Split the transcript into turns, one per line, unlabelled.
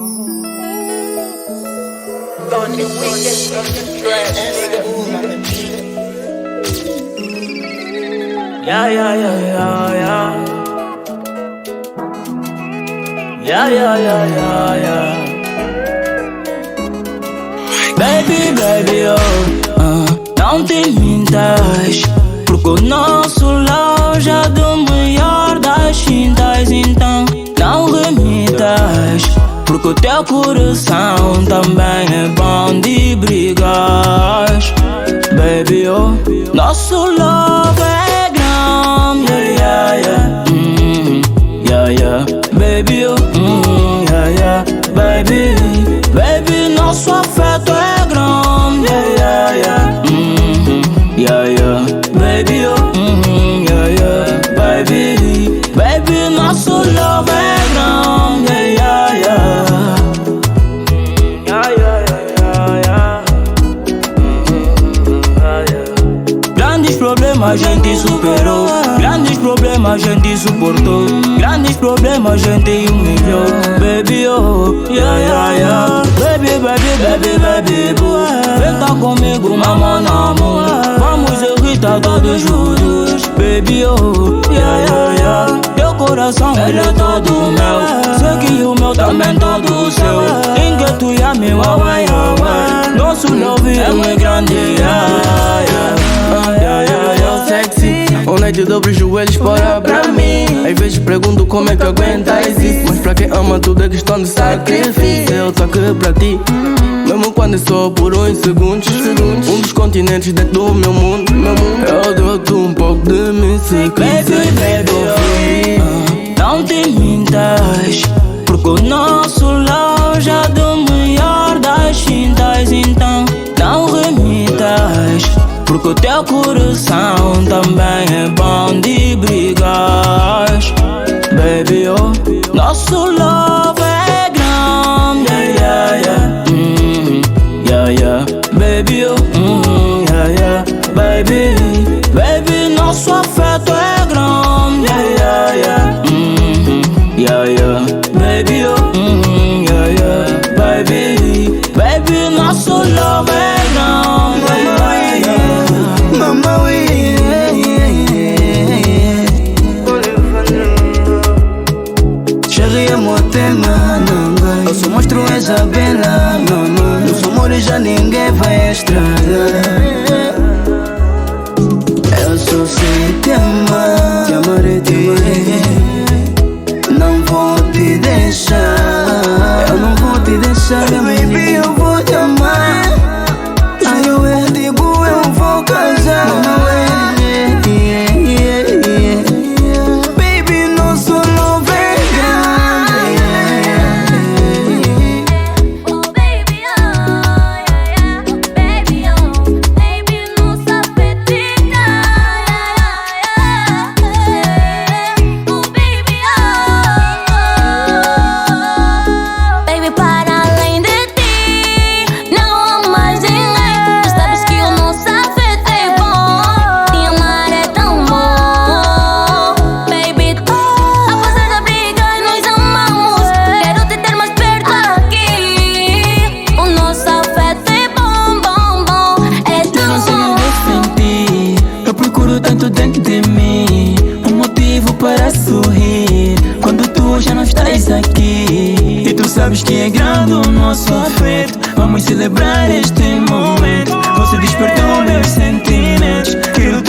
Only weekend from the trash, nigga.
Yeah, yeah, yeah, yeah, yeah. Yeah, yeah, yeah, yeah, yeah. Baby, baby, não te mintas, porque o nosso lar já deu melhor das fintas. Então não remitas, porque o teu coração também é bom de brigas. Baby, nosso love é grande, yeah, yeah, yeah, yeah. Baby, yeah, yeah. Baby, baby, nosso afeto é grande, yeah, yeah, yeah, yeah. Baby, yeah, yeah. Baby, baby, nosso love é grande, yeah, yeah. Yeah, yeah, yeah, yeah, yeah. Grandes problemas a gente superou, grandes problemas a gente suportou, grandes problemas a gente humilhou. Baby, yeah, yeah, yeah. Baby, baby, baby, baby, boo. Vem cá comigo, mamãe, amor. Vamos irritar todos juntos. Baby, yeah, yeah, yeah. Teu coração, ele é todo meu. Sei que o meu também todo seu. Ninguém tu é meu, away, away. Nosso love é muito grande, yeah, yeah, yeah, yeah, yeah.
Sexy, all night dobro os joelhos para pra mim. Às vezes pergunto como é que aguentas isso, mas pra quem ama tudo é questão de sacrifício. Eu tô aqui pra ti, mesmo quando é só por uns segundos. Um dos continentes dentro do meu mundo. Eu dou-te um pouco de mim se quiser.
Baby, não te mintas, porque o nosso lar já deu melhor das fintas. Então não remitas, porque o teu coração também é bom de brigas. Baby, nosso love é grande, yeah, yeah, yeah, yeah. Baby, yeah, yeah. Baby, baby, nosso afeto é grande, yeah, yeah, yeah, yeah. Baby, yeah, yeah. Baby, baby, nosso love é grande, yeah, yeah.
Mama,
Chérie, motema, não vai. Eu só mostro essa bela, não, não. Nosso amor já ninguém vai estragar. Eu só sei te amar, te amarei, te amarei. Não vou te deixar, eu não vou te deixar, baby, eu vou te amar. Aí eu digo, eu vou casar, não é? Baby, nosso love é grande.
Oh baby, yeah, yeah. Baby, baby, nossa petica, yeah, yeah. Oh baby, baby, para além de ti, não há mais ninguém. Tu sabes que o nosso afeto é bom, te amar é tão bom. Baby, apesar da briga, nós amamos. Quero te ter mais perto aqui. O nosso afeto é bom, bom, bom. É
Eu não
tão
sei
bom.
onde sentir. Eu procuro tanto dentro de mim um motivo para sorrir quando tu já não estás aqui. E tu sabes que é grande o nosso afeto. Vamos celebrar este momento. Você despertou meus sentimentos. Eu